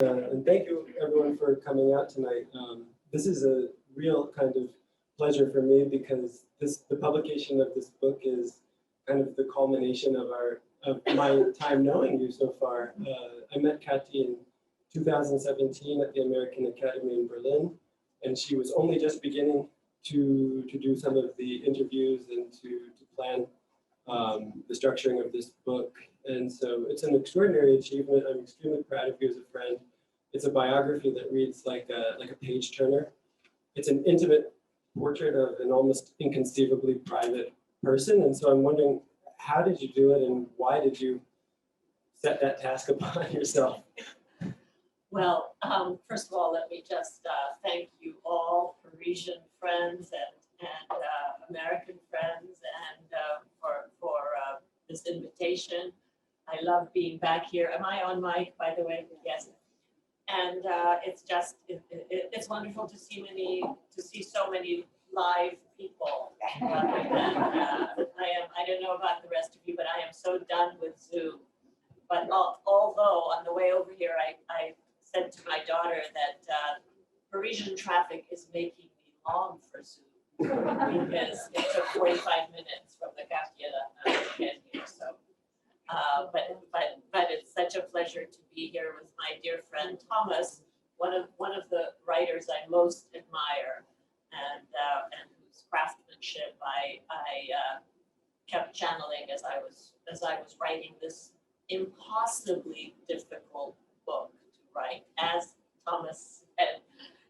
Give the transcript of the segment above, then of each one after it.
And thank you everyone for coming out tonight. This is a real kind of pleasure for me because the publication of this book is kind of the culmination of my time knowing you so far. I met Kati in 2017 at the American Academy in Berlin, and she was only just beginning to do some of the interviews and to plan the structuring of this book. And so it's an extraordinary achievement. I'm extremely proud of you as a friend. It's a biography that reads like a page turner. It's an intimate portrait of an almost inconceivably private person. And so I'm wondering, how did you do it and why did you set that task upon yourself? Well, first of all, let me just thank you all, Parisian friends and American friends, and for this invitation. I love being back here. Am I on mic, by the way? Yes. And it's just it's wonderful to see so many live people. I don't know about the rest of you, but I am so done with Zoom. But although on the way over here, I said to my daughter that Parisian traffic is making me long for Zoom because it took 45 minutes from the quartier to get here. So, but it's such a pleasure to be here with my dear friend Thomas, one of the writers I most admire, and whose craftsmanship I kept channeling as I was writing this impossibly difficult book to write. As Thomas said,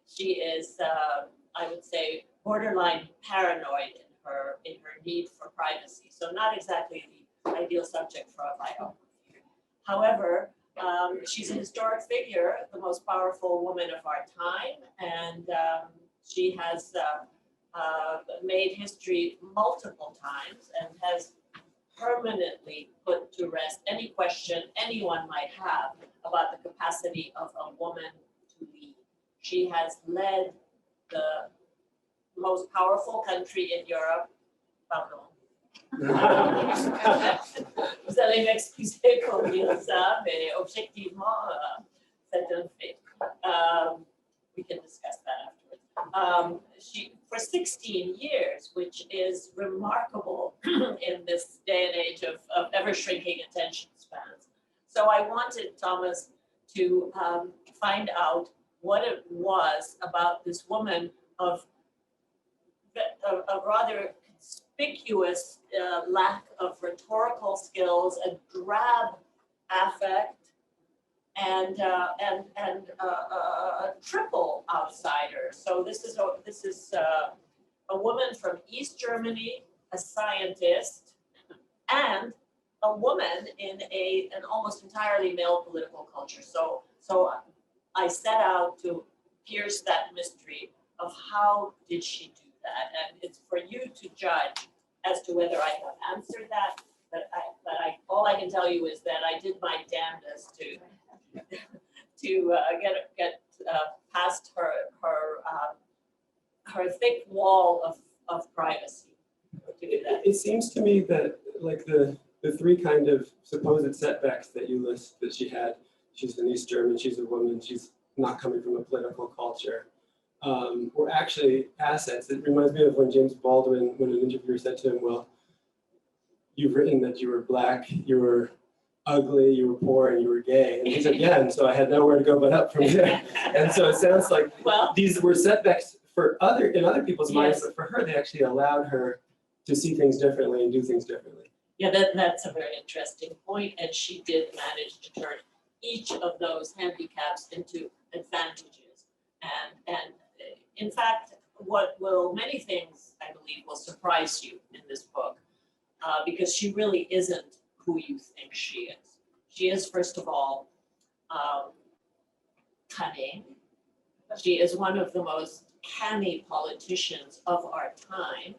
she is, I would say, borderline paranoid in her need for privacy. So not exactly the ideal subject for a biography. However, she's a historic figure, the most powerful woman of our time, and she has made history multiple times and has permanently put to rest any question anyone might have about the capacity of a woman to lead. She has led the most powerful country in Europe. Pardon. Vous allez m'excuser pour dire ça, mais objectivement, c'est un fait. We can discuss that afterwards. She, for 16 years, which is remarkable in this day and age of ever-shrinking attention spans. So I wanted Thomas to find out what it was about this woman of rather conspicuous lack of rhetorical skills, a drab affect, and a triple outsider. So this is a woman from East Germany, a scientist, and a woman in an almost entirely male political culture. So I set out to pierce that mystery of how did she do that, and it's for you to judge as to whether I have answered that. But all I can tell you is that I did my damnedest to get past her thick wall of privacy. To do that. It seems to me that like the three kind of supposed setbacks that you list that she had, she's an East German, she's a woman, she's not coming from a political culture, were actually assets. It reminds me of when James Baldwin, when an interviewer said to him, well, you've written that you were black, you were ugly, you were poor, and you were gay. And he said, yeah, and so I had nowhere to go but up from there. And so it sounds like these were setbacks in other people's minds, but for her, they actually allowed her to see things differently and do things differently. Yeah, that's a very interesting point, and she did manage to turn each of those handicaps into advantages. And in fact, many things, I believe, will surprise you in this book, because she really isn't who you think she is. She is, first of all, cunning. She is one of the most canny politicians of our time.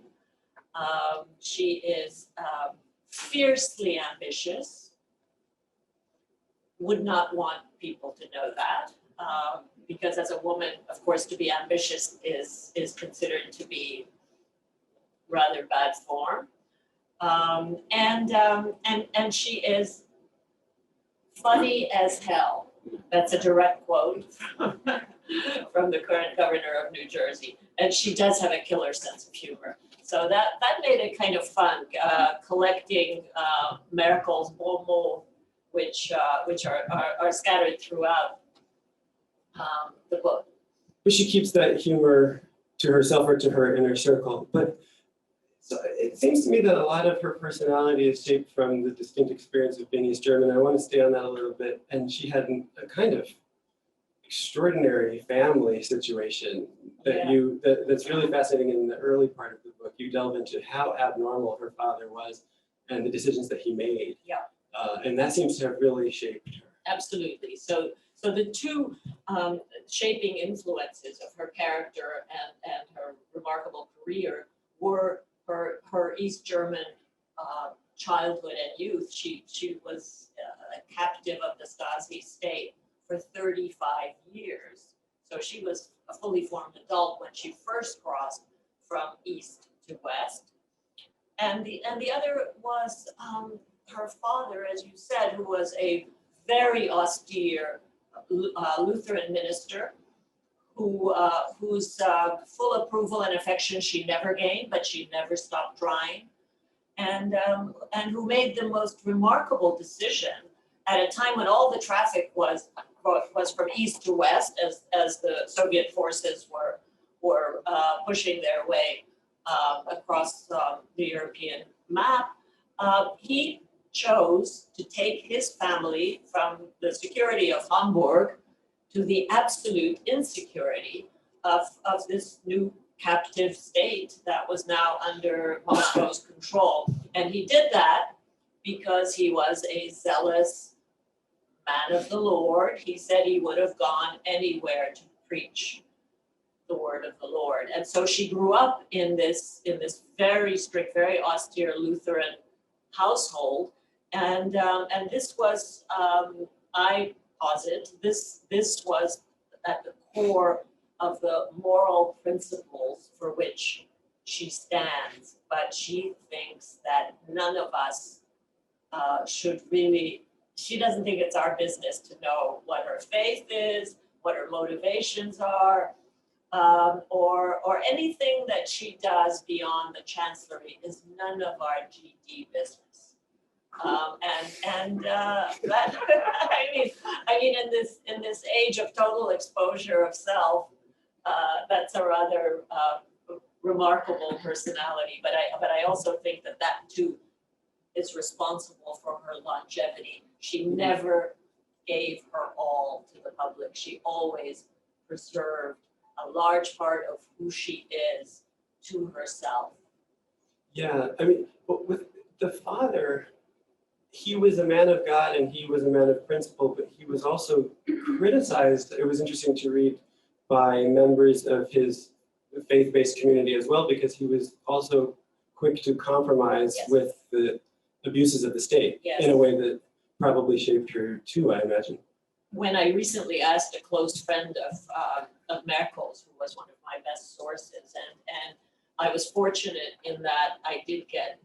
She is fiercely ambitious, would not want people to know that, because as a woman, of course, to be ambitious is considered to be rather bad form. And she is funny as hell. That's a direct quote from the current governor of New Jersey. And she does have a killer sense of humor. So that made it kind of fun, collecting Merkel's bons mots, which are scattered throughout the book. But she keeps that humor to herself or to her inner circle. But so it seems to me that a lot of her personality is shaped from the distinct experience of being East German. I want to stay on that a little bit. And she had a kind of extraordinary family situation that's really fascinating. In the early part of the book, you delve into how abnormal her father was and the decisions that he made. Yeah. And that seems to have really shaped her. Absolutely. So the two shaping influences of her character and her remarkable career were her East German childhood and youth. She was a captive of the Stasi state for 35 years. So she was a fully formed adult when she first crossed from east to west. And the other was her father, as you said, who was a very austere Lutheran minister whose full approval and affection she never gained, but she never stopped trying, and who made the most remarkable decision at a time when all the traffic was from east to west, as the Soviet forces were pushing their way across the European map. He chose to take his family from the security of Hamburg to the absolute insecurity of this new captive state that was now under Moscow's control. And he did that because he was a zealous man of the Lord. He said he would have gone anywhere to preach the word of the Lord. And so she grew up in this very strict, very austere Lutheran household. And this was, I posit, this was at the core of the moral principles for which she stands. But she thinks that none of us should really, she doesn't think it's our business to know what her faith is, what her motivations are, or anything that she does beyond the chancellery is none of our GD business. That I mean, in this age of total exposure of self, that's a rather remarkable personality. But I also think that too is responsible for her longevity. She never gave her all to the public. She always preserved a large part of who she is to herself. Yeah, I mean, but with the father, he was a man of God and he was a man of principle, but he was also criticized. It was interesting to read by members of his faith-based community as well, because he was also quick to compromise with the abuses of the state in a way that probably shaped her too, I imagine. When I recently asked a close friend of Merkel's, who was one of my best sources, and I was fortunate in that I did get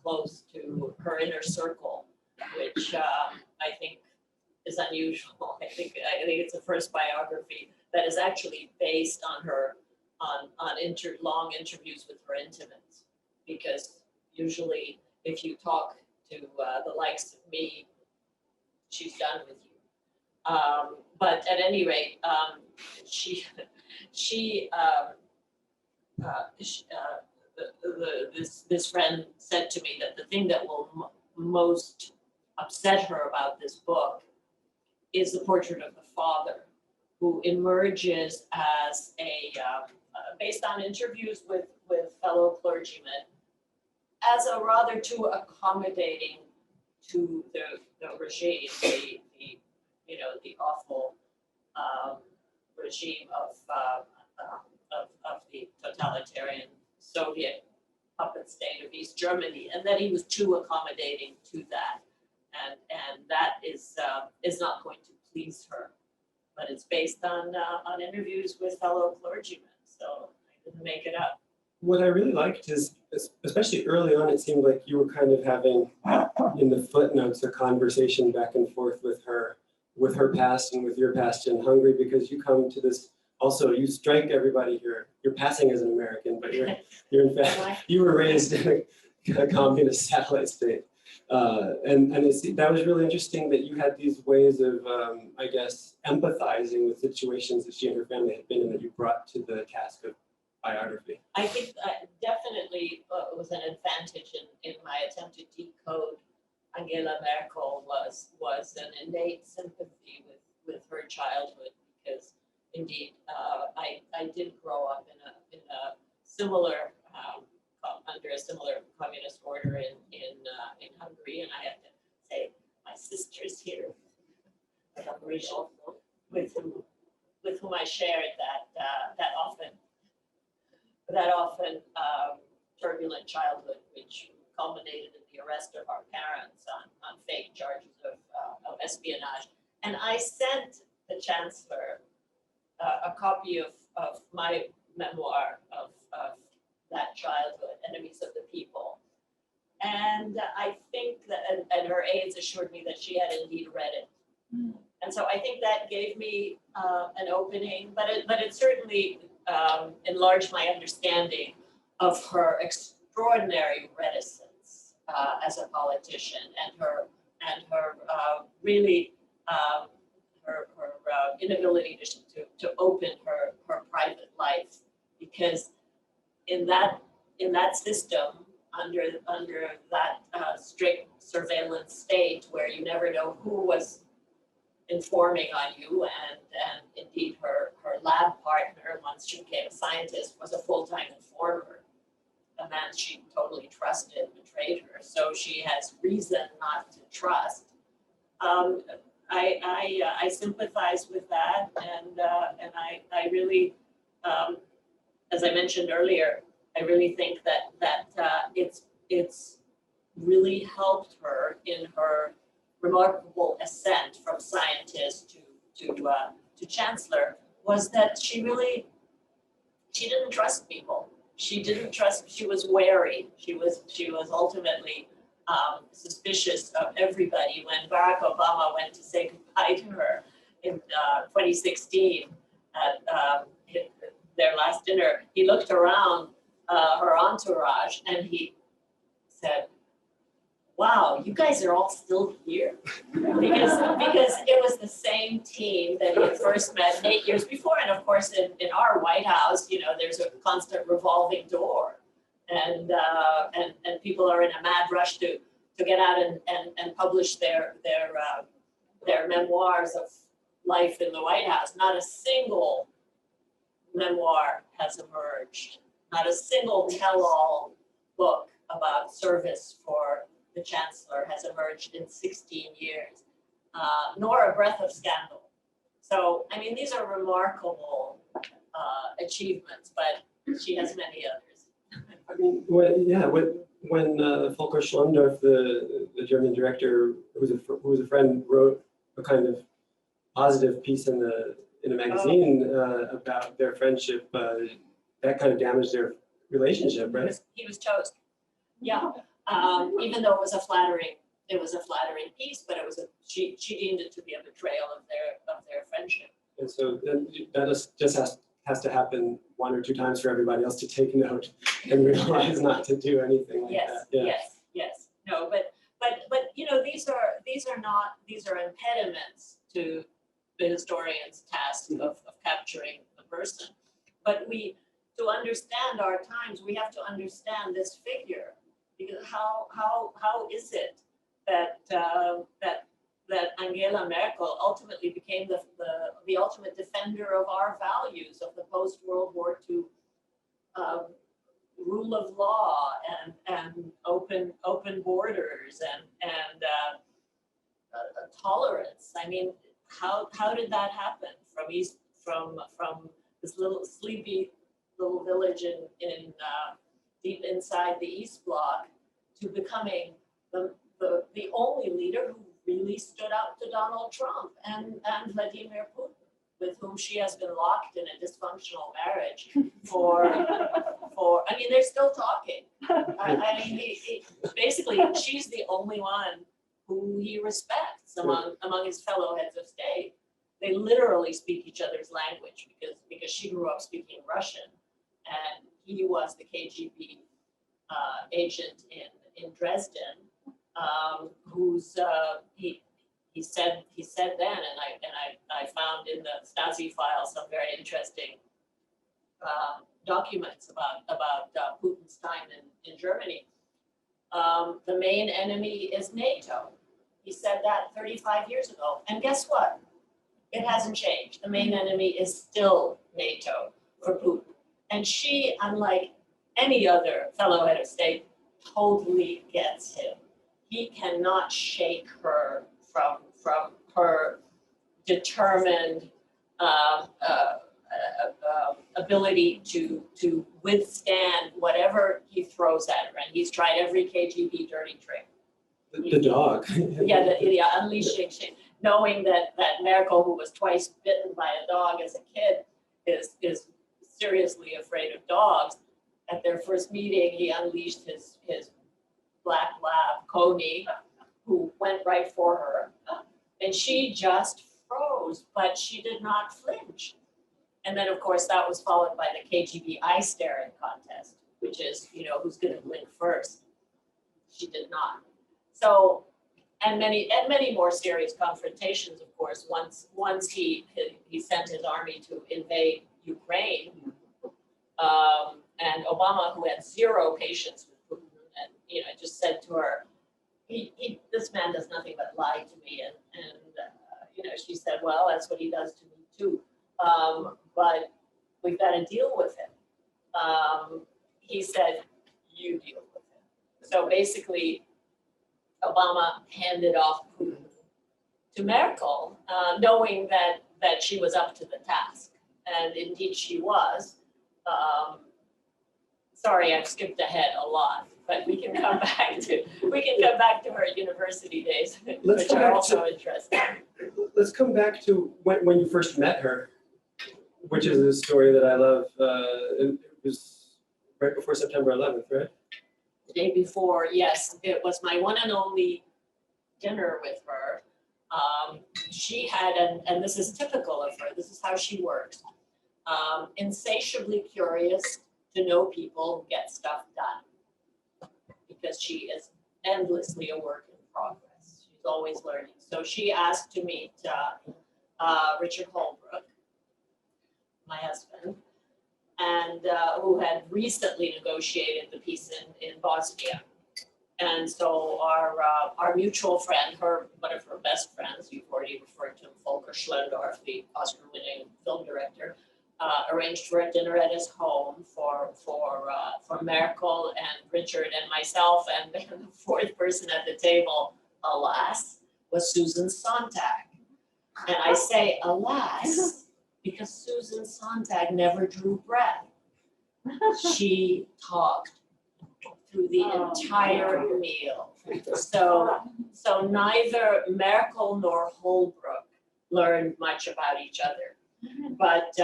close to her inner circle, which I think is unusual. I think it's the first biography that is actually based on her long interviews with her intimates, because usually if you talk to the likes of me, she's done with you. But at any rate, this friend said to me that the thing that will most upset her about this book is the portrait of the father, who emerges as based on interviews with fellow clergymen, as a rather too accommodating to the regime, the awful regime of the totalitarian Soviet puppet state of East Germany, and that he was too accommodating to that, and that is not going to please her. But it's based on interviews with fellow clergymen, so I didn't make it up. What I really liked is, especially early on, it seemed like you were kind of having in the footnotes a conversation back and forth with her with her past and with your past in Hungary, because you come to this also, you strike everybody here. You're passing as an American, but you're in fact, you were raised in a communist satellite state. That was really interesting that you had these ways of, I guess, empathizing with situations that she and her family had been in that you brought to the task of biography. I think definitely it was an advantage in my attempt to decode Angela Merkel was an innate sympathy with her childhood, because indeed I did grow up in a similar under a similar communist order in Hungary, and I have to say my sister's here, Rachel, with whom I shared that often turbulent childhood, which culminated in the arrest of our parents on fake charges of espionage. And I sent the Chancellor a copy of my memoir of that childhood, Enemies of the People. And I think that, and her aides assured me that she had indeed read it. And so I think that gave me an opening, but it certainly enlarged my understanding of her extraordinary reticence as a politician, and her really her inability to open her private life, because in that system, under that strict surveillance state where you never know who was informing on you, and indeed her lab partner, once she became a scientist, was a full-time informer. A man she totally trusted betrayed her, so she has reason not to trust. I sympathize with that, and I really, as I mentioned earlier, I really think that it's really helped her in her remarkable ascent from scientist to chancellor, was that she didn't trust people. She didn't trust. She was wary. She was ultimately suspicious of everybody. When Barack Obama went to say goodbye to her in 2016 at their last dinner, he looked around her entourage and he said, "Wow, you guys are all still here?" because it was the same team that he had first met 8 years before. And of course, in our White House, there's a constant revolving door, and people are in a mad rush to get out and publish their memoirs of life in the White House. Not a single memoir has emerged. Not a single tell-all book about service for the Chancellor has emerged in 16 years, nor a breath of scandal. So, I mean, these are remarkable achievements, but she has many others. I mean, when Volker Schlondorf, the German director, who was a friend, wrote a kind of positive piece in a magazine about their friendship, that kind of damaged their relationship, right? He was toast. Yeah. Even though it was a flattering piece, but she deemed it to be a betrayal of their friendship. And so that just has to happen one or two times for everybody else to take note and realize not to do anything like that. Yeah. Yes. No, but these are impediments to the historian's task of capturing the person. But to understand our times, we have to understand this figure. Because how is it that Angela Merkel ultimately became the ultimate defender of our values of the post-World War II rule of law and open borders and tolerance? I mean, how did that happen from this little sleepy little village in deep inside the East Bloc to becoming the only leader who really stood out to Donald Trump and Vladimir Putin, with whom she has been locked in a dysfunctional marriage for I mean, they're still talking. I mean, basically, she's the only one who he respects. documents among his fellow heads of state, they literally speak each other's language because she grew up speaking Russian, and he was the KGB agent in Dresden, who's he said then, and I found in the Stasi file some very interesting documents about Putin's time in Germany. The main enemy is NATO. He said that 35 years ago, and guess what? It hasn't changed. The main enemy is still NATO for Putin. And she, unlike any other fellow head of state, totally gets him. He cannot shake her from her determined ability to withstand whatever he throws at her. And he's tried every KGB dirty trick. The dog. Yeah, unleashing, knowing that Merkel, who was twice bitten by a dog as a kid, is seriously afraid of dogs. At their first meeting, he unleashed his black lab, Coney, who went right for her. And she just froze, but she did not flinch. And then, of course, that was followed by the KGB eye staring contest, which is, who's going to blink first. She did not. So, and many more serious confrontations, of course, once he sent his army to invade Ukraine, and Obama, who had zero patience with Putin, and just said to her, this man does nothing but lie to me, and she said, well, that's what he does to me too, but we've got to deal with him. He said, you deal with him. So basically, Obama handed off Putin to Merkel, knowing that she was up to the task, and indeed she was. Sorry, I've skipped ahead a lot, but we can come back to her university days, which are also interesting. Let's come back to when you first met her, which is a story that I love. It was right before September 11th, right? The day before, yes, it was my one and only dinner with her. She had, and this is typical of her, this is how she works, insatiably curious to know people who get stuff done, because she is endlessly a work in progress. She's always learning. So she asked to meet Richard Holbrooke, my husband, and who had recently negotiated the peace in Bosnia. And so our mutual friend, one of her best friends, you've already referred to him, Volker Schlendorf, the Oscar-winning film director, arranged for a dinner at his home for Merkel and Richard and myself, and the fourth person at the table, alas, was Susan Sontag. And I say alas because Susan Sontag never drew breath. She talked through the entire meal. So neither Merkel nor Holbrooke learned much about each other. But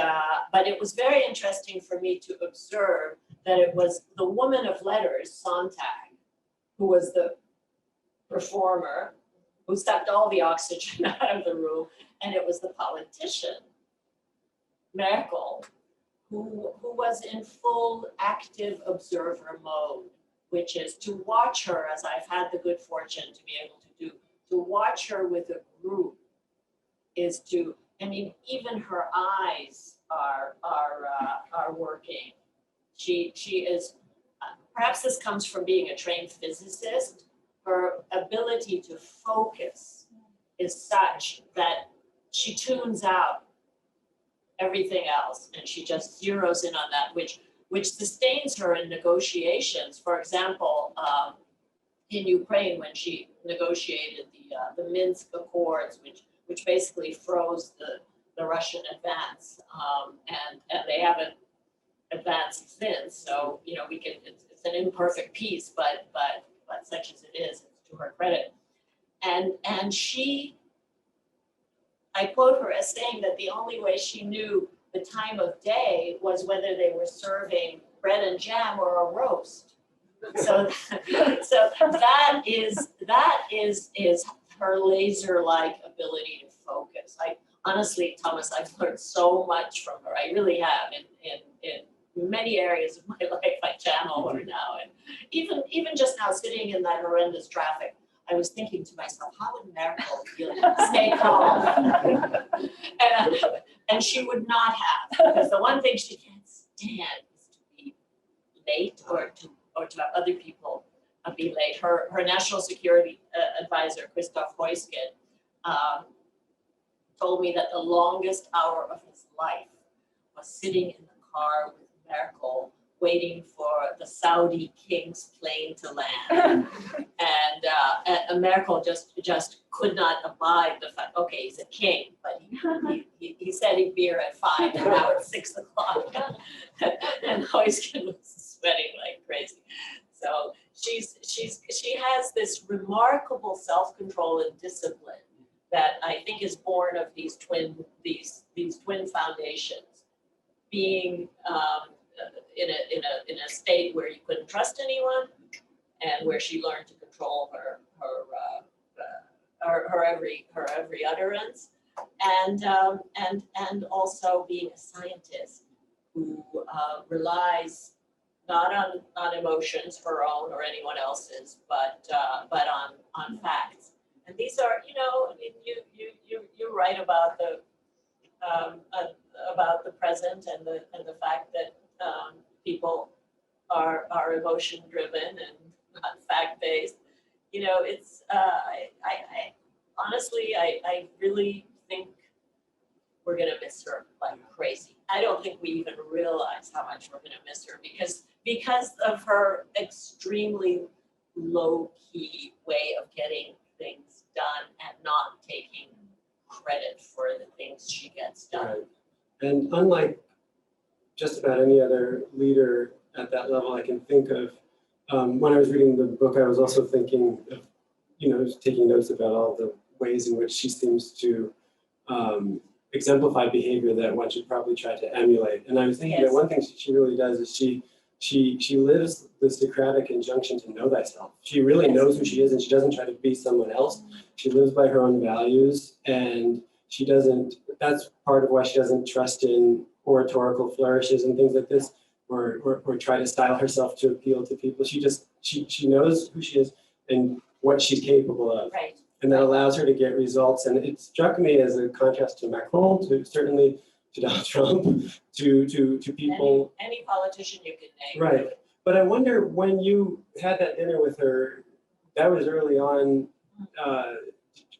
it was very interesting for me to observe that it was the woman of letters, Sontag, who was the performer, who sucked all the oxygen out of the room, and it was the politician, Merkel, who was in full active observer mode, which is to watch her, as I've had the good fortune to be able to do, to watch her with a group is to, even her eyes are working. She is, perhaps this comes from being a trained physicist. Her ability to focus is such that she tunes out everything else, and she just zeroes in on that, which sustains her in negotiations. For example, in Ukraine, when she negotiated the Minsk Accords, which basically froze the Russian advance, and they haven't advanced since. So it's an imperfect peace, but such as it is, it's to her credit. And she, I quote her as saying that the only way she knew the time of day was whether they were serving bread and jam or a roast. So that is her laser-like ability to focus. Honestly, Thomas, I've learned so much from her. I really have in many areas of my life. I channel her now, and even just now, sitting in that horrendous traffic, I was thinking to myself, how would Merkel stay calm? And she would not have, because the one thing she can't stand is to be late or to have other people be late. Her national security advisor, Christoph Heusgen, told me that the longest hour of his life was sitting in the car with Merkel, waiting for the Saudi king's plane to land. And Merkel just could not abide the fact, okay, he's a king, but he said he'd be here at 5, and now it's 6 o'clock. And Heusgen was sweating like crazy. So she has this remarkable self-control and discipline that I think is born of these twin foundations, being in a state where you couldn't trust anyone, and where she learned to control her every utterance, and also being a scientist who relies not on emotions, her own or anyone else's, but on facts. And these are, I mean, you're right about the present and the fact that people are emotion driven and not fact based. It's I honestly I really think we're gonna miss her like crazy. I don't think we even realize how much we're gonna miss her because of her extremely low key way of getting things done and not taking credit for the things she gets done. Right. And unlike just about any other leader at that level I can think of, when I was reading the book, I was also thinking of, taking notes about all the ways in which she seems to exemplify behavior that one should probably try to emulate. And I was thinking that one thing she really does is she lives the Socratic injunction to know thyself. She really knows who she is, and she doesn't try to be someone else. She lives by her own values, and she doesn't, that's part of why she doesn't trust in oratorical flourishes and things like this, or try to style herself to appeal to people. She knows who she is and what she's capable of. Right. And that allows her to get results. And it struck me as a contrast to Macron, certainly to Donald Trump, to people. Any politician you can name. Right. But I wonder, when you had that dinner with her, that was early on,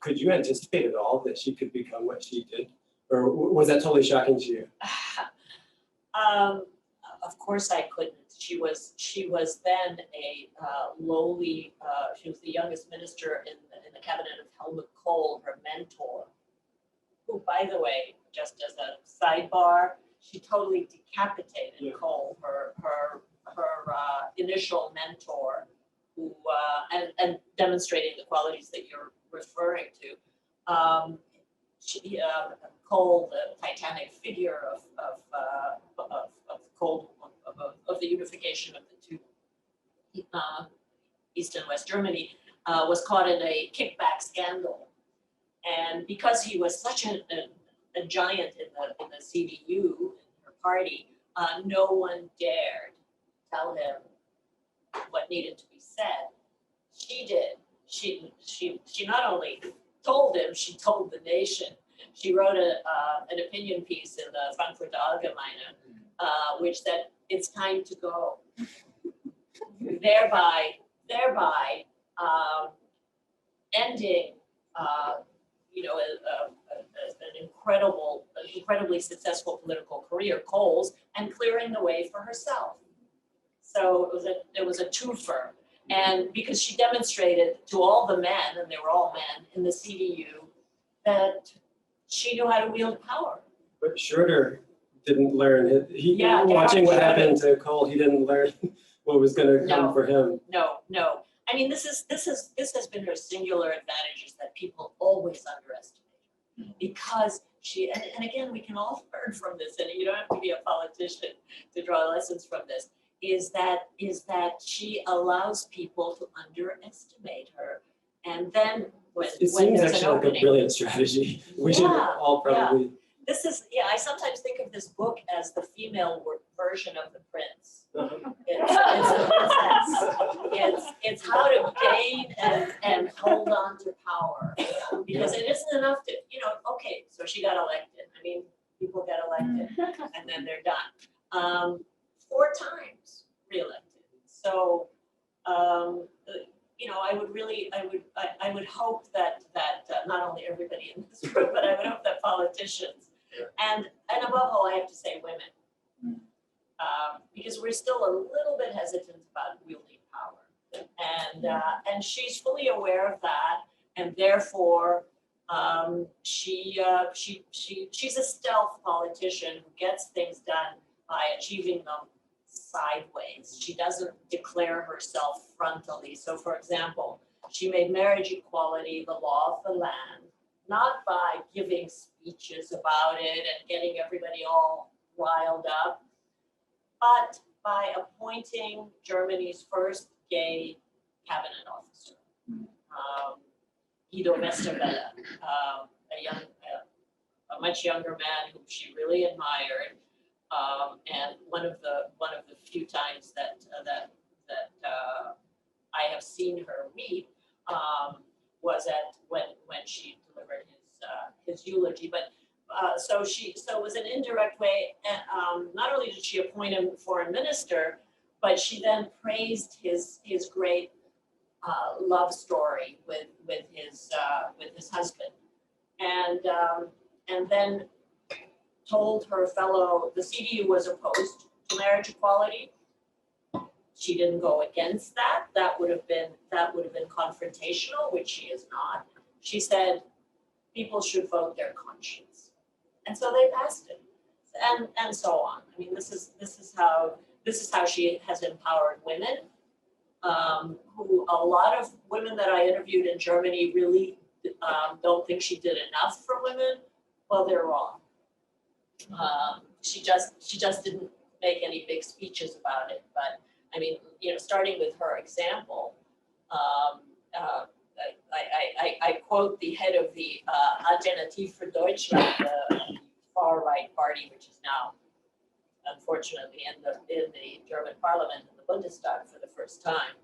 could you anticipate at all that she could become what she did? Or was that totally shocking to you? Of course I couldn't. She was then a lowly, she was the youngest minister in the cabinet of Helmut Kohl, her mentor, who, by the way, just as a sidebar, she totally decapitated Kohl, her initial mentor, who and demonstrating the qualities that you're referring to. Kohl, the titanic figure of Kohl, of the unification of the two East and West Germany, was caught in a kickback scandal, and because he was such a giant in the CDU, in her party, no one dared tell him what needed to be said. She did. She not only told him, she told the nation. She wrote an opinion piece in the Frankfurter Allgemeine, which said, "It's time to go." thereby ending, an incredibly successful political career, Kohl's, and clearing the way for herself. So it was a twofer. And because she demonstrated to all the men, and they were all men in the CDU, that she knew how to wield power. But Schroeder didn't learn. Watching what happened to Kohl, he didn't learn what was going to come for him. No. I mean, this has been her singular advantage, is that people always underestimate her, because she, and again, we can all learn from this, and you don't have to be a politician to draw lessons from this, is that she allows people to underestimate her And then when seems there's an actually like a opening. brilliant strategy. We should Yeah, all probably. This is, I sometimes think of this book as the female version of The Prince. It's how to gain and hold on to power. Because it isn't enough to, okay, so she got elected. I mean, people get elected and then they're done. 4 times reelected. So, I would hope that not only everybody in this room, but I would hope that politicians and above all, I have to say women, because we're still a little bit hesitant about wielding power, and she's fully aware of that, and therefore she's a stealth politician who gets things done by achieving them sideways. She doesn't declare herself frontally. So, for example, she made marriage equality the law of the land, not by giving speeches about it and getting everybody all riled up, but by appointing Germany's first gay cabinet officer, Guido Westerwelle, a much younger man whom she really admired, and one of the few times that I have seen her weep was when she delivered his eulogy. But so it was an indirect way. And not only did she appoint him foreign minister, but she then praised his great love story with his husband, and then told her fellow, the CDU was opposed to marriage equality. She didn't go against that. That would have been confrontational, which she is not. She said people should vote their conscience, and so they passed it, and so on. I mean, this is how she has empowered women. Who a lot of women that I interviewed in Germany really don't think she did enough for women. Well, they're wrong. She just didn't make any big speeches about it. But I mean, starting with her example, I quote the head of the Alternative für Deutschland, the far right party, which is now unfortunately in the German parliament, in the Bundestag for the first time,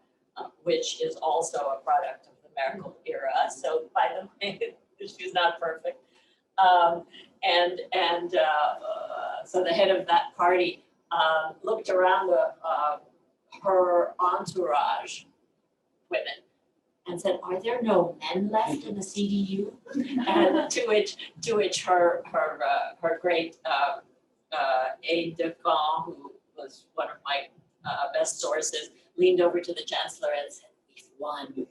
which is also a product of the Merkel era. So by the way, she's not perfect. So the head of that party looked around her entourage, women, and said, "Are there no men left in the CDU?" And to which her great aide de camp, who was one of my best sources, leaned over to the Chancellor and said, "We've won."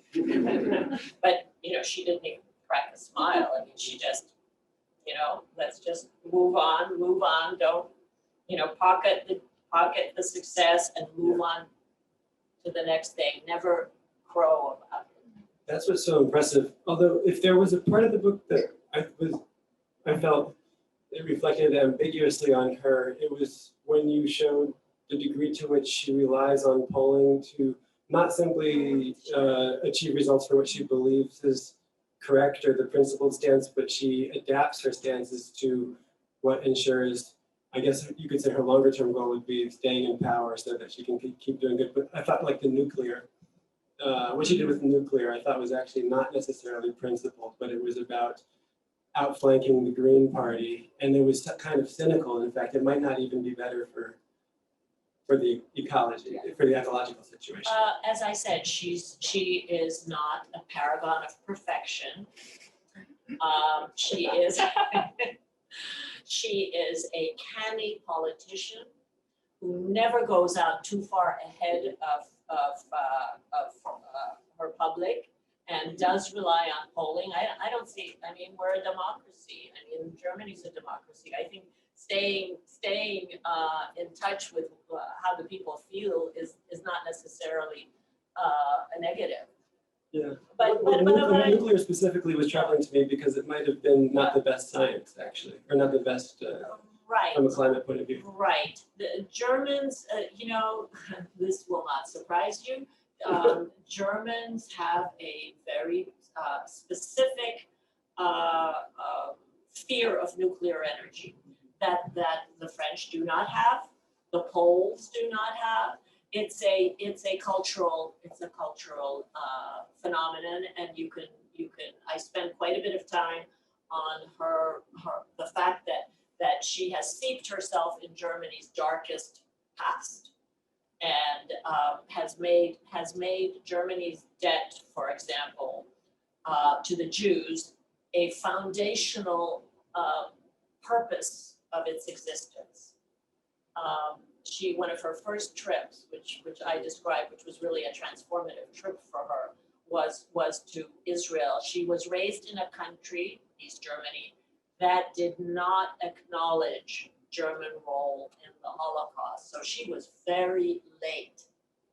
But she didn't even crack a smile. I mean, she just, let's just move on. Don't, pocket the success and move on to the next thing. Never crow about it. That's what's so impressive. Although, if there was a part of the book that I felt it reflected ambiguously on her, it was when you showed the degree to which she relies on polling to not simply achieve results for what she believes is correct or the principled stance, but she adapts her stances to what ensures, I guess you could say her longer term goal would be staying in power so that she can keep doing good. But I thought like the nuclear, what she did with the nuclear, I thought was actually not necessarily principled, but it was about outflanking the Green Party. And it was kind of cynical. In fact, it might not even be better for the ecology, for the ecological situation. As I said, she is not a paragon of perfection. She is a canny politician who never goes out too far ahead of her public and does rely on polling. I don't see. I mean, we're a democracy. I mean, Germany's a democracy. I think staying in touch with how the people feel is not necessarily a negative. Yeah, but the nuclear specifically was troubling to me because it might have been not the best science, actually, or not the best right. from a climate point of view. Right. The Germans, this will not surprise you. Germans have a very specific fear of nuclear energy that the French do not have, the Poles do not have. It's a cultural phenomenon, and you can I spend quite a bit of time on the fact that she has steeped herself in Germany's darkest past, and has made Germany's debt, for example, to the Jews a foundational purpose of its existence. One of her first trips, which I described, which was really a transformative trip for her, was to Israel. She was raised in a country, East Germany, that did not acknowledge German role in the Holocaust. So she was very late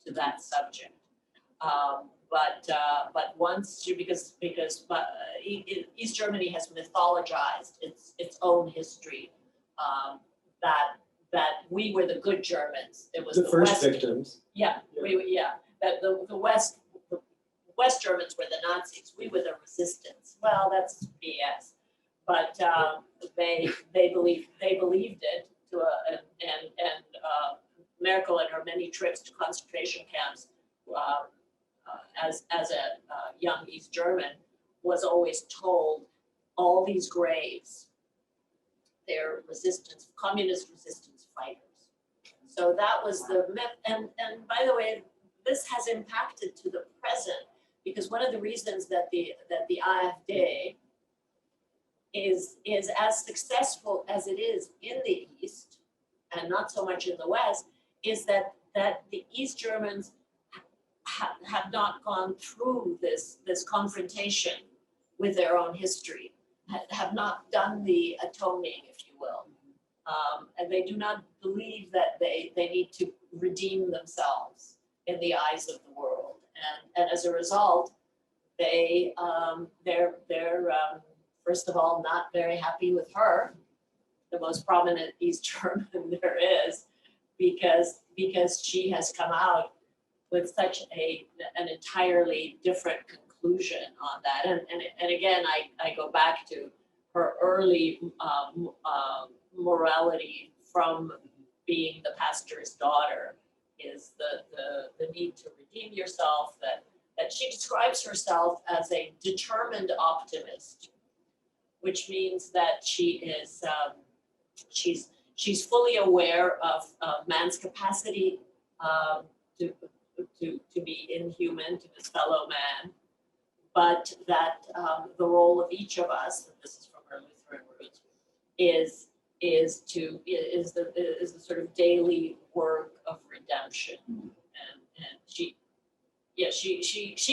to that subject. But once she, because East Germany has mythologized its own history, that we were the good Germans. It was the first West, victims. Yeah, that the West Germans were the Nazis. We were the resistance. Well, that's BS. But they believed it and Merkel and her many trips to concentration camps as a young East German was always told all these graves, they're communist resistance fighters. So that was the myth. And by the way, this has impacted to the present, because one of the reasons that the AfD is as successful as it is in the East and not so much in the West is that the East Germans have not gone through this confrontation with their own history, have not done the atoning, if you will. And they do not believe that they need to redeem themselves in the eyes of the world. And as a result, they're first of all, not very happy with her, the most prominent East German there is, because she has come out with such an entirely different conclusion on that. And again, I go back to her early morality from being the pastor's daughter is the need to redeem yourself, that she describes herself as a determined optimist, which means that she is she's fully aware of man's capacity to be inhuman to his fellow man, but that the role of each of us, and this is from her Lutheran roots, is the sort of daily work of redemption, and she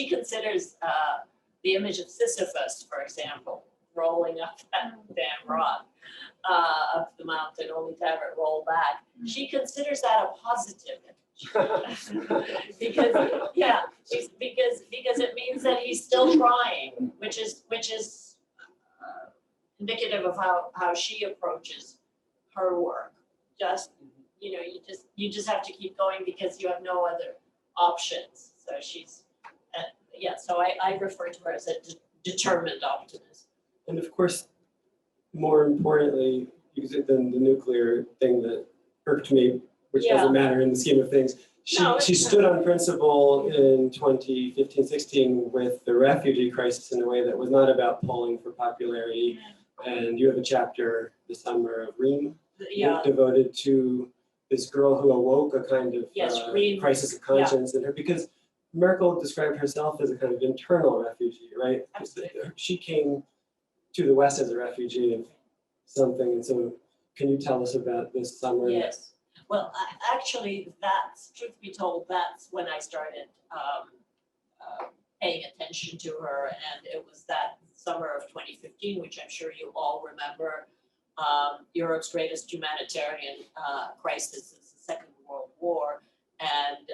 considers the image of Sisyphus, for example, rolling up that damn rock up the mountain, only to have it roll back. She considers that a positive image because it means that he's still trying, which is indicative of how she approaches her work. Just you just have to keep going because you have no other options. So she's so I refer to her as a determined optimist. And of course, more importantly, than the nuclear thing that irked me, which doesn't matter in the scheme of things, she stood on principle in 2015-16 with the refugee crisis in a way that was not about polling for popularity. And you have a chapter this summer of Reem devoted to this girl who awoke a kind of crisis of conscience in her, because Merkel described herself as a kind of internal refugee, right? Absolutely. She came to the West as a refugee of something, and so can you tell us about this summer? Yes. Well, actually, truth be told, that's when I started paying attention to her, and it was that summer of 2015, which I'm sure you all remember. Europe's greatest humanitarian crisis is the Second World War, and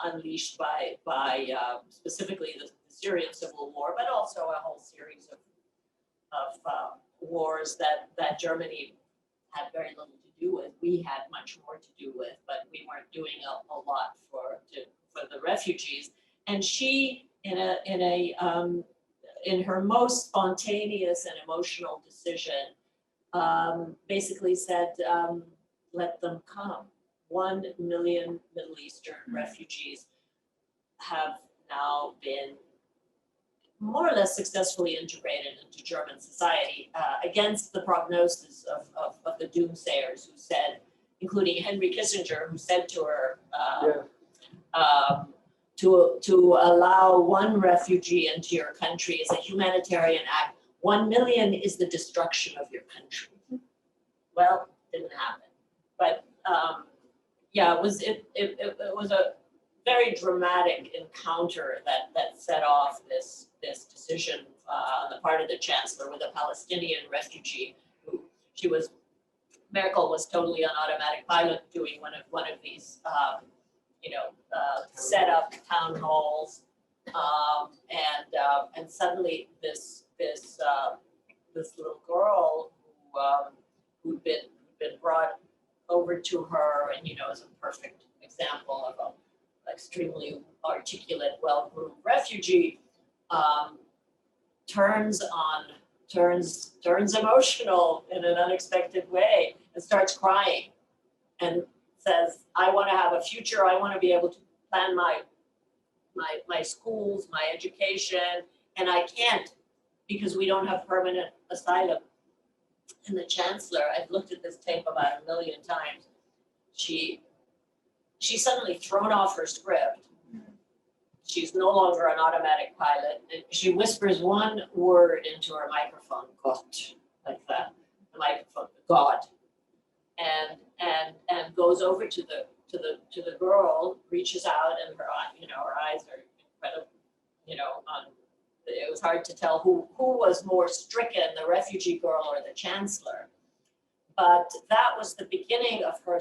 unleashed by specifically the Syrian civil war, but also a whole series of wars that Germany had very little to do with. We had much more to do with, but we weren't doing a lot for the refugees. And she, in her most spontaneous and emotional decision, basically said, let them come. 1 million Middle Eastern refugees have now been more or less successfully integrated into German society, against the prognosis of the doomsayers who said, including Henry Kissinger, who said to her, to allow 1 refugee into your country is a humanitarian act. 1 million is the destruction of your country. Well, didn't happen. But yeah, it was a very dramatic encounter that set off this decision on the part of the Chancellor with a Palestinian refugee who Merkel was totally on automatic pilot doing one of these set up town halls, and suddenly this little girl who'd been brought over to her, and is a perfect example of an extremely articulate, well-groomed refugee, turns emotional in an unexpected way and starts crying and says, I want to have a future. I want to be able to plan my schools, my education, and I can't because we don't have permanent asylum. And the Chancellor, I've looked at this tape about 1 million times. She's suddenly thrown off her script. She's no longer an automatic pilot. And she whispers one word into her microphone, Gott, like that, the microphone, God, and goes over to the girl, reaches out, and her eyes are incredible, it was hard to tell who was more stricken, the refugee girl or the Chancellor. But that was the beginning of her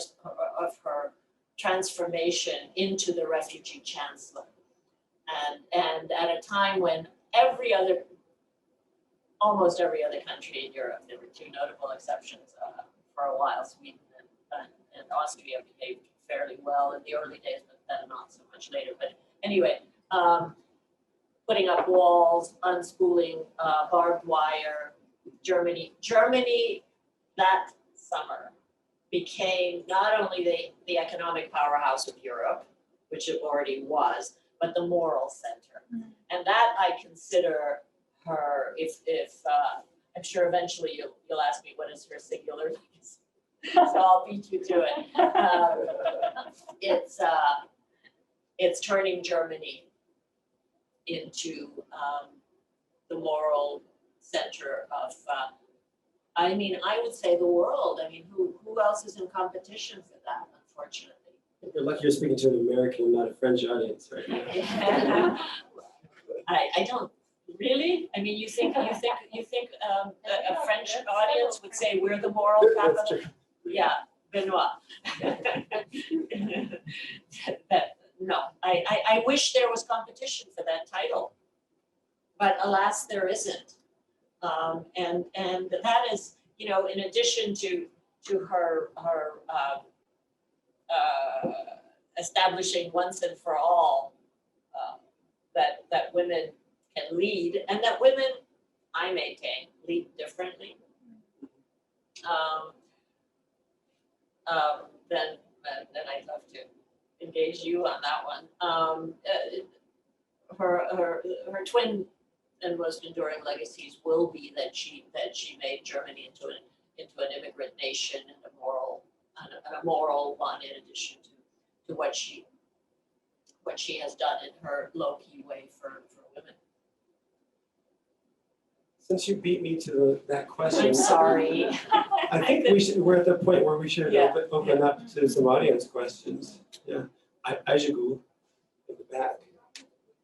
transformation into the refugee Chancellor. And at a time when almost every other country in Europe, there were 2 notable exceptions for a while, Sweden and Austria behaved fairly well in the early days, but then not so much later. But anyway, putting up walls, unspooling barbed wire. Germany that summer became not only the economic powerhouse of Europe, which it already was, but the moral center. And that I consider her, if I'm sure eventually you'll ask me what is her singular legacy. So I'll beat you to it. It's turning Germany into the moral center of, I would say the world. Who else is in competition for that, unfortunately? You're lucky you're speaking to an American, not a French audience right now. I don't really. You think a French audience would say we're the moral capital? Yeah, Benoit. No, I wish there was competition for that title, but alas, there isn't. And that is, in addition to her establishing once and for all that women can lead, and that women, I maintain, lead differently. Then I'd love to engage you on that one. Her twin and most enduring legacies will be that she made Germany into an immigrant nation and a moral one, in addition to what she has done in her low-key way for women. Since you beat me to that question, I'm sorry. I think we're at the point where we should open up to some audience questions. Yeah, Ajigu in the back.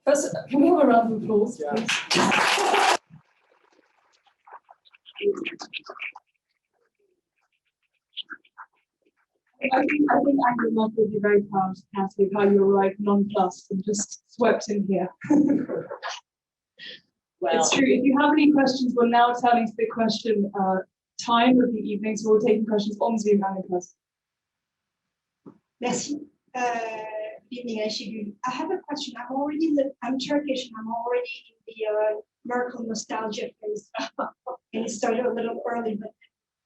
First, can we have a round of applause, please? I think Angela Merkel would be very proud, Kati, of how you arrived nonplussed and just swept in here. Well, it's true. If you have any questions, we're now turning to the question time of the evening, so we're taking questions on Zoom and in person. Merci. evening, Ayşegül. I have a question. I'm Turkish and I'm already in the Merkel nostalgia phase. And it started a little early, but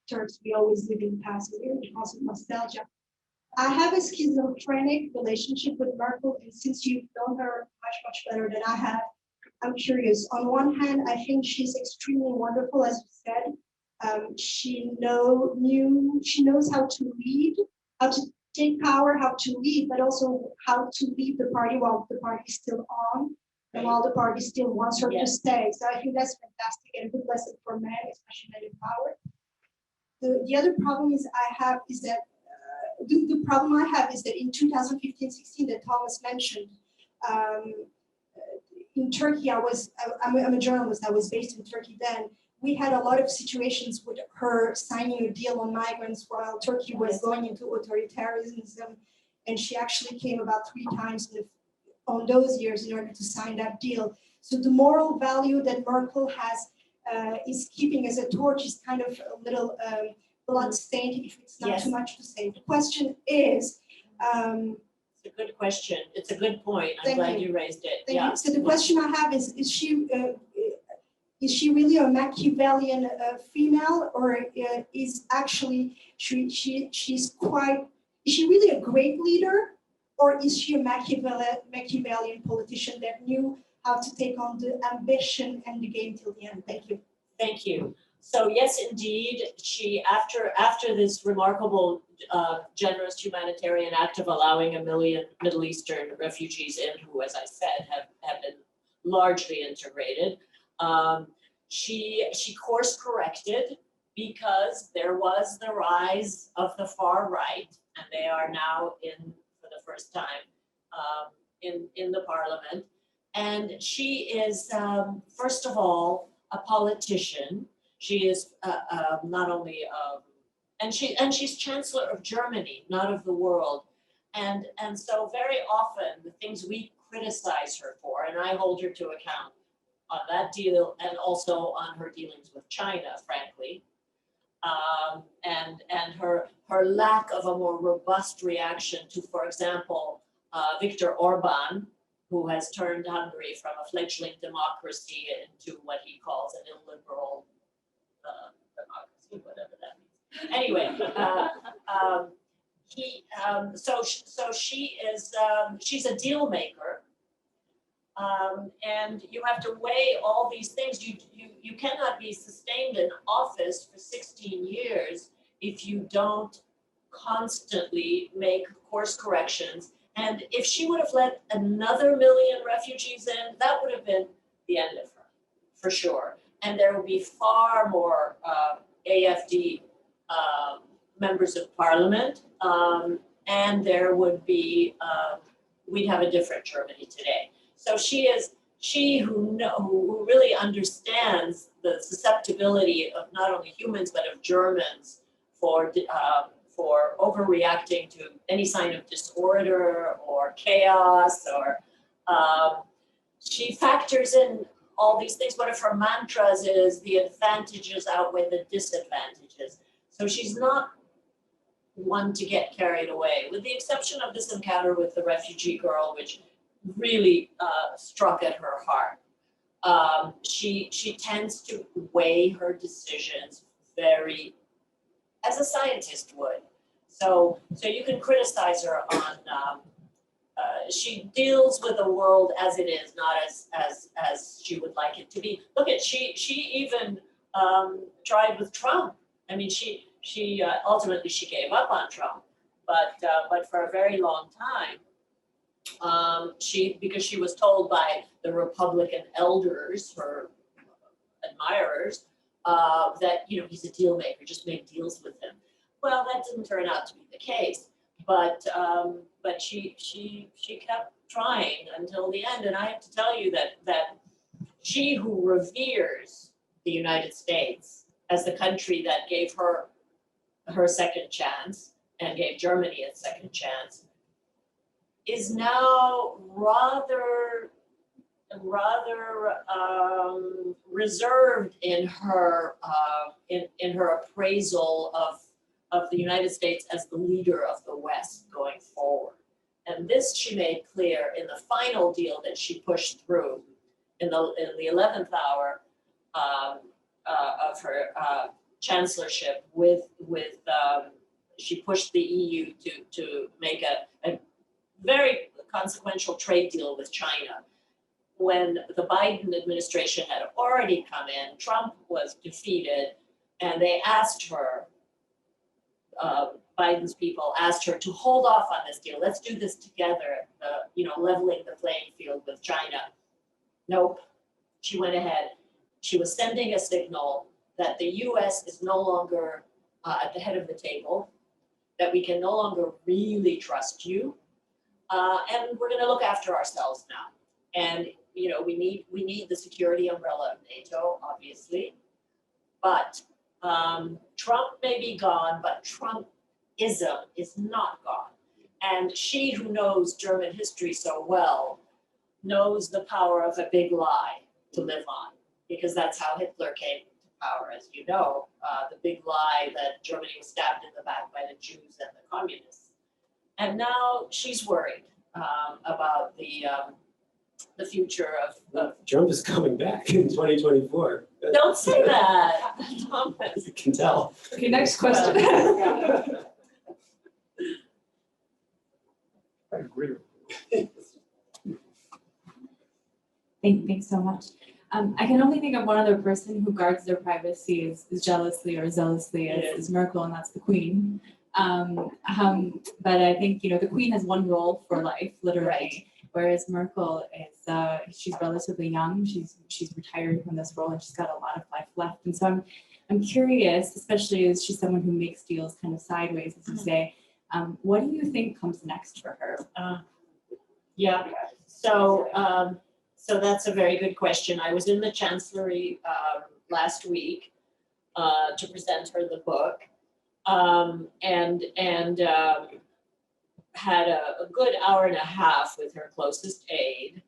Turks, we always live in the past because of nostalgia. I have a schizophrenic relationship with Merkel, and since you've known her much better than I have, I'm curious. On one hand, I think she's extremely wonderful, as you said. She knows how to lead, how to take power, how to lead, but also how to lead the party while the party is still on and while the party still wants her to stay. So I think that's fantastic and a good lesson for men, especially men in power. The other problem is the problem I have is that in 2015-16 that Thomas mentioned, in Turkey, I'm a journalist, I was based in Turkey then. We had a lot of situations with her signing a deal on migrants while Turkey was going into authoritarianism. And she actually came about 3 times on those years in order to sign that deal. So the moral value that Merkel has is keeping as a torch is kind of a little blood-stained, if it's not too much to say. The question is, it's a good question. It's a good point. I'm glad you raised it. Thank you. So the question I have is she really a Machiavellian female, or is actually she's quite? Is she really a great leader, or is she a Machiavellian politician that knew how to take on the ambition and the game till the end? Thank you. Thank you. So yes, indeed, she after this remarkable, generous humanitarian act of allowing 1 million Middle Eastern refugees in, who, as I said, have been largely integrated. She course corrected because there was the rise of the far right, and they are now for the first time in the parliament. And she is, first of all, a politician. She is not only, and she's Chancellor of Germany, not of the world. And so very often the things we criticize her for, and I hold her to account on that deal and also on her dealings with China, frankly, and her lack of a more robust reaction to, for example, Viktor Orban, who has turned Hungary from a fledgling democracy into what he calls an illiberal democracy, whatever that means. Anyway, so she is she's a deal maker. And you have to weigh all these things. You cannot be sustained in office for 16 years if you don't constantly make course corrections. And if she would have let another 1 million refugees in, that would have been the end of her, for sure. And there would be far more AFD members of parliament, and there would be, we'd have a different Germany today. So she who really understands the susceptibility of not only humans but of Germans for overreacting to any sign of disorder or chaos, or she factors in all these things. One of her mantras is the advantages outweigh the disadvantages. So she's not one to get carried away, with the exception of this encounter with the refugee girl, which really struck at her heart. She tends to weigh her decisions very, as a scientist would. So you can criticize her on, she deals with the world as it is, not as she would like it to be. Look at, she even tried with Trump. I mean, she ultimately she gave up on Trump, but for a very long time, because she was told by the Republican elders, her admirers, that he's a deal maker, just make deals with him. Well, that didn't turn out to be the case, but she kept trying until the end. And I have to tell you that she, who reveres the United States as the country that gave her second chance and gave Germany its second chance, is now rather reserved in her in her appraisal of the United States as the leader of the West going forward, and And this she made clear in the final deal that she pushed through in the 11th hour of her chancellorship she pushed the EU to make a very consequential trade deal with China. When the Biden administration had already come in, Trump was defeated, and they asked her, Biden's people asked her to hold off on this deal. Let's do this together, leveling the playing field with China. Nope, she went ahead. She was sending a signal that the US is no longer at the head of the table, that we can no longer really trust you, and we're gonna look after ourselves now. And we need the security umbrella of NATO, obviously, but Trump may be gone, but Trumpism is not gone. And she, who knows German history so well, knows the power of a big lie to live on, because that's how Hitler came to power, as you know, the big lie that Germany was stabbed in the back by the Jews and the communists. And now she's worried about the future of Trump is coming back in 2024. Don't say that, Thomas. You can tell. Okay, next question. I agree. Thanks so much. I can only think of one other person who guards their privacy as jealously or zealously as Merkel, and that's the Queen. But I think the Queen has one role for life, literally, Right. whereas Merkel is she's relatively young. She's retired from this role, and she's got a lot of life left. And so I'm curious, especially as she's someone who makes deals kind of sideways, as you say. What do you think comes next for her? Yeah, so that's a very good question. I was in the Chancellery last week to present her the book, and had a good hour and a half with her closest aide,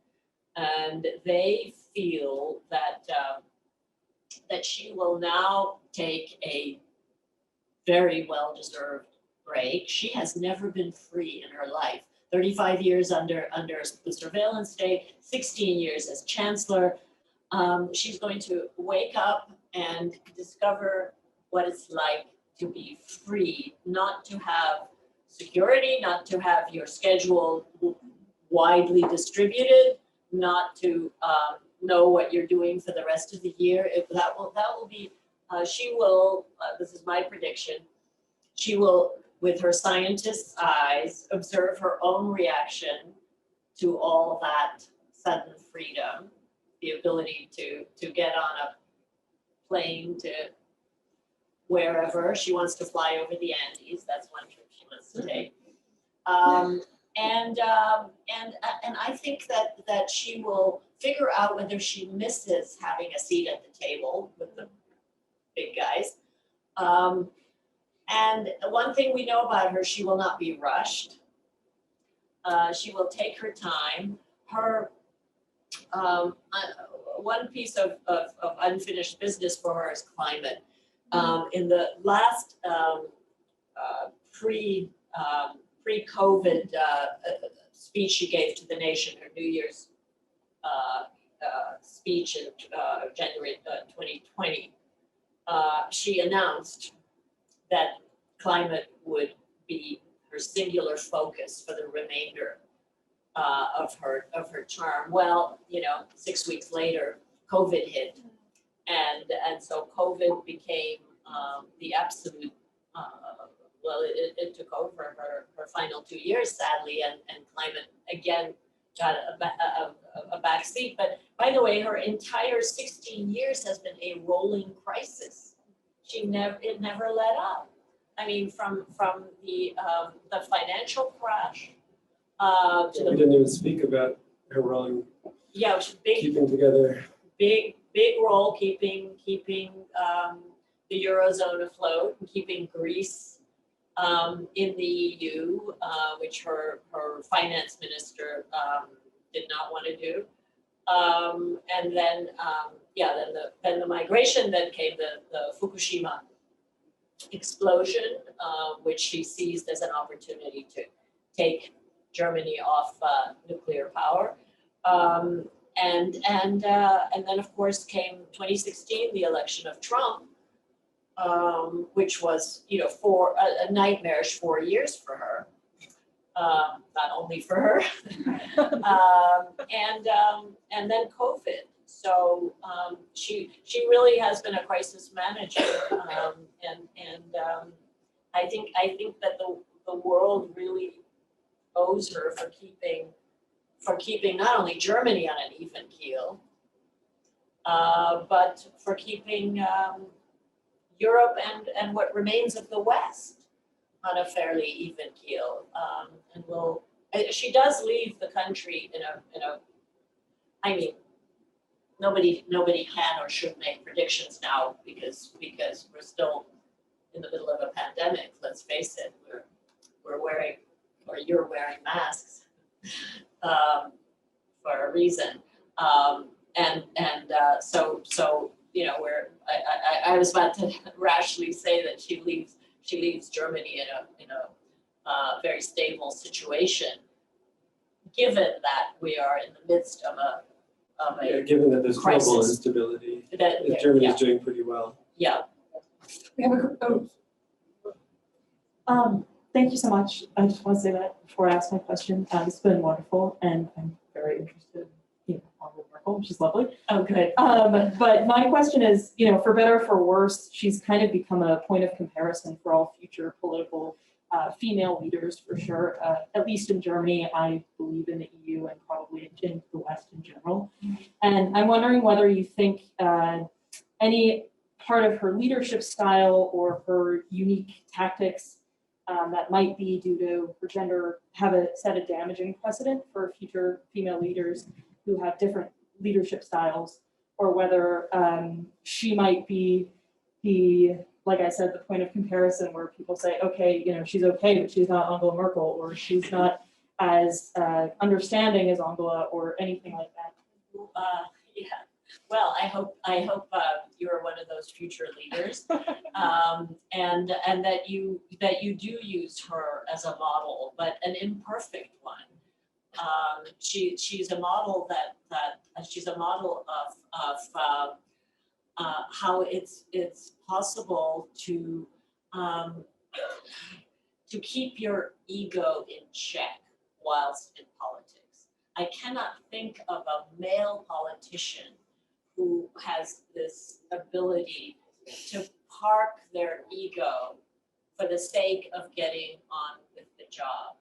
and they feel that that she will now take a very well-deserved break. She has never been free in her life. 35 years under the surveillance state, 16 years as chancellor. She's going to wake up and discover what it's like to be free, not to have security, not to have your schedule widely distributed, not to know what you're doing for the rest of the year. That will be, she will, this is my prediction, she will, with her scientist's eyes, observe her own reaction to all that sudden freedom, the ability to get on a plane to wherever she wants to fly over the Andes. That's one trip she wants to take. And I think that she will figure out whether she misses having a seat at the table with the big guys. And one thing we know about her, she will not be rushed. She will take her time. Her one piece of unfinished business for her is climate. In the last pre-COVID speech she gave to the nation, her New Year's speech in January 2020, she announced that climate would be her singular focus for the remainder of her term. Well, 6 weeks later, COVID hit, and so COVID became the absolute. It took over her final 2 years, sadly, and climate again got a back seat. But by the way, her entire 16 years has been a rolling crisis. It never let up. I mean, from the financial crash to We didn't even speak about her role it was big, keeping together. big role keeping the Eurozone afloat and keeping Greece in the EU, which her finance minister did not want to do. And then then the migration, then came the Fukushima explosion, which she seized as an opportunity to take Germany off nuclear power. And then of course came 2016, the election of Trump, which was, you know, for a nightmarish 4 years for her. Not only for her, and then COVID. So she really has been a crisis manager, and I think that the world really owes her for keeping not only Germany on an even keel, but for keeping Europe and what remains of the West on a fairly even keel. She does leave the country in a. I mean, nobody can or should make predictions now because we're still in the middle of a pandemic. Let's face it, we're wearing, or you're wearing masks for a reason. So you know, I was about to rashly say that she leaves Germany in a very stable situation, given that we are in the midst of a given that there's global crisis. instability, That, Germany is doing pretty well. yeah. We have Thank you so much. I just want to say that before I ask my question. It's been wonderful, and I'm very interested in Angela Merkel. She's lovely. Okay. But my question is, you know, for better or for worse, she's kind of become a point of comparison for all future political female leaders, for sure. At least in Germany, I believe in the EU, and probably in the West in general. And I'm wondering whether you think any part of her leadership style or her unique tactics that might be due to her gender have set a damaging precedent for future female leaders who have different leadership styles, or whether she might be the, like I said, the point of comparison where people say, okay, you know, she's okay, but she's not Angela Merkel, or she's not as understanding as Angela, or anything like that. Yeah. Well, I hope you're one of those future leaders, and that you do use her as a model, but an imperfect one. She's a model she's a model of how it's possible to keep your ego in check whilst in politics. I cannot think of a male politician who has this ability to park their ego for the sake of getting on with the job.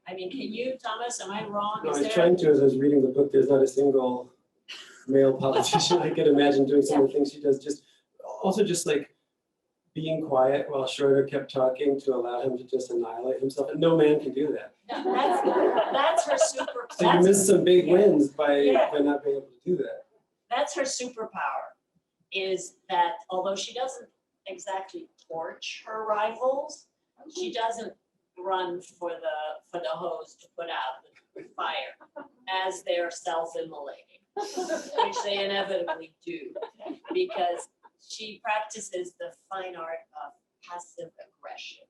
I mean, can you, Thomas, am I wrong? No, I was trying to, as I was reading the book, there's not a single male politician I could imagine doing some of the things she does. Just like being quiet while Schroeder kept talking to allow him to just annihilate himself. And no man can do that. No, that's her super. So you missed some big wins by not being able to do that. That's her superpower, is that although she doesn't exactly torch her rivals, she doesn't run for the hose to put out the fire as they're self-immolating, which they inevitably do, because she practices the fine art of passive aggression.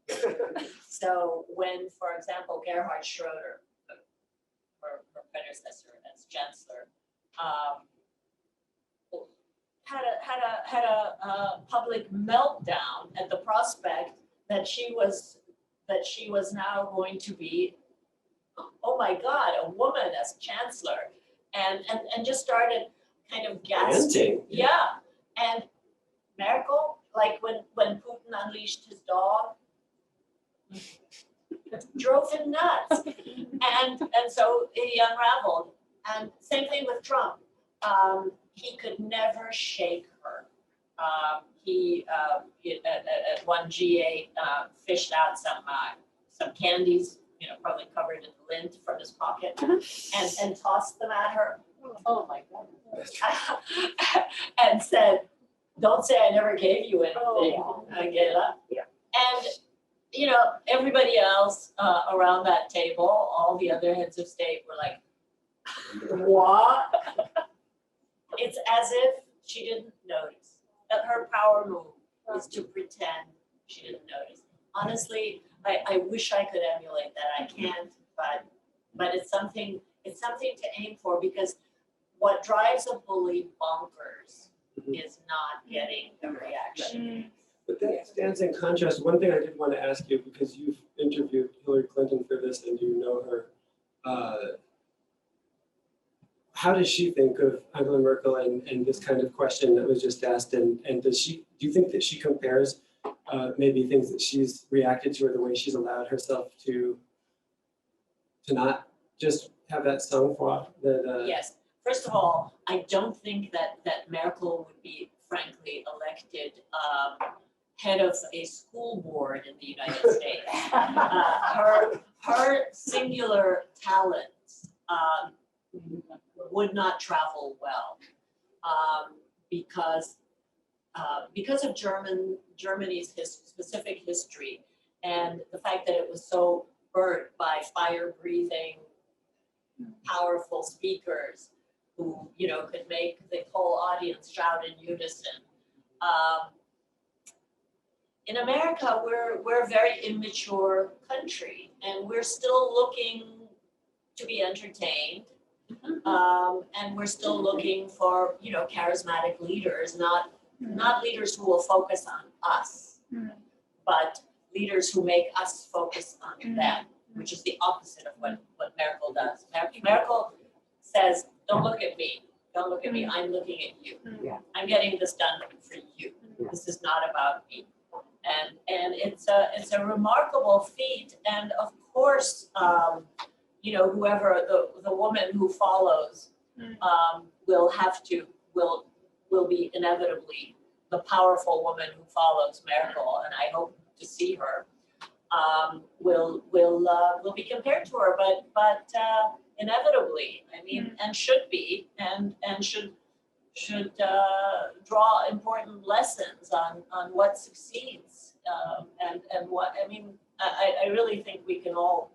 So when, for example, Gerhard Schroeder, her predecessor as Chancellor, had a public meltdown at the prospect that she was now going to be, oh my God, a woman as Chancellor, and just started kind of gasping. Yeah, and Merkel, like when Putin unleashed his dog, drove him nuts, and so he unraveled. And same thing with Trump. He could never shake her. He at one G8 fished out some candies, you know, probably covered in lint from his pocket, and tossed them at her. Oh my God! And said, "Don't say I never gave you anything." I get it up. Yeah. And you know, everybody else around that table, all the other heads of state, were like, "What?" It's as if she didn't notice. That her power move is to pretend she didn't notice. Honestly, I wish I could emulate that. I can't, but something to aim for, because what drives a bully bonkers is not getting a reaction. But that stands in contrast. One thing I did want to ask you, because you've interviewed Hillary Clinton for this and you know her, how does she think of Angela Merkel and this kind of question that was just asked? And do you think that she compares maybe things that she's reacted to or the way she's allowed herself to not just have that sang-froid that Yes. First of all, I don't think that Merkel would be, frankly, elected head of a school board in the United States. Her singular talents would not travel well because of Germany's specific history and the fact that it was so burnt by fire-breathing, powerful speakers who, you know, could make the whole audience shout in unison. In America, we're a very immature country, and we're still looking to be entertained, and we're still looking for, you know, charismatic leaders, not leaders who will focus on us, but leaders who make us focus on them, which is the opposite of what Merkel does. Merkel says, don't look at me, don't look at me, I'm looking at you. I'm getting this done for you. This is not about me. And it's a remarkable feat. And of course, you know, whoever the woman who follows will be inevitably the powerful woman who follows Merkel, and I hope to see her. Will be compared to her, but inevitably, I mean, and should be, and should draw important lessons on what succeeds, and what, I mean, I really think we can all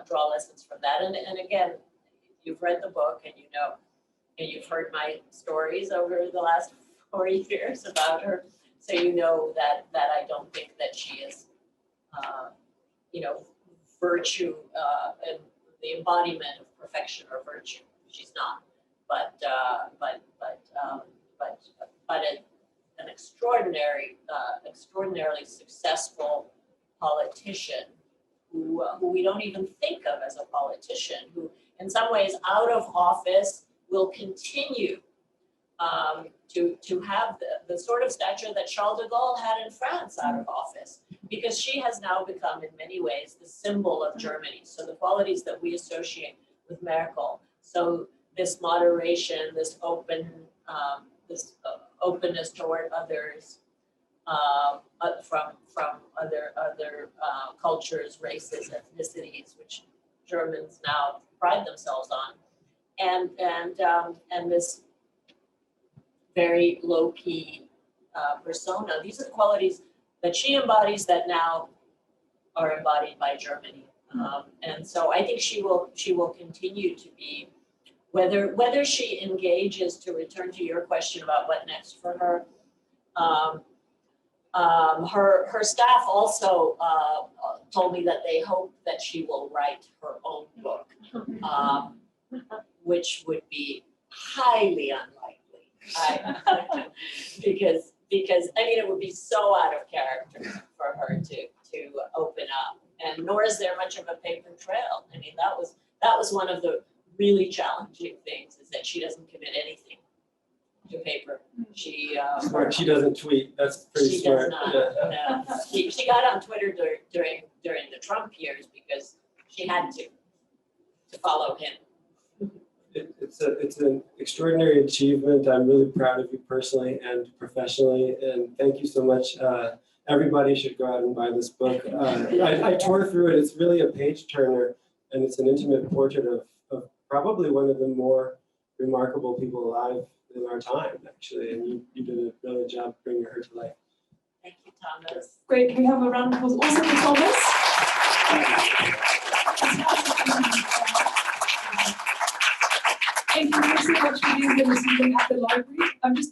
draw lessons from that. And again, you've read the book and you know, and you've heard my stories over the last 4 years about her, so you know that I don't think that she is, you know, virtue and the embodiment of perfection or virtue. She's not, but an extraordinarily successful politician who we don't even think of as a politician, who in some ways out of office will continue to have the sort of stature that Charles de Gaulle had in France out of office, because she has now become in many ways the symbol of Germany. So the qualities that we associate with Merkel, so this moderation, this openness toward others, from other cultures, races, ethnicities, which Germans now pride themselves on, and this very low-key persona. These are the qualities that she embodies that now are embodied by Germany, and so I think she will continue to be. Whether she engages, to return to your question about what next for her, her staff also told me that they hope that she will write her own book, which would be highly unlikely, because I mean, it would be so out of character for her to open up, and nor is there much of a paper trail. I mean, that was one of the really challenging things, is that she doesn't commit anything to paper. She doesn't tweet. That's pretty smart. Does not. No. She got on Twitter during the Trump years because she had to follow him. It's an extraordinary achievement. I'm really proud of you personally and professionally, and thank you so much. Everybody should go out and buy this book. I tore through it. It's really a page turner, and it's an intimate portrait of probably one of the more remarkable people alive in our time, actually, and you did a brilliant job bringing her to life. Thank you, Thomas. Great, can we have a round of applause also for Thomas?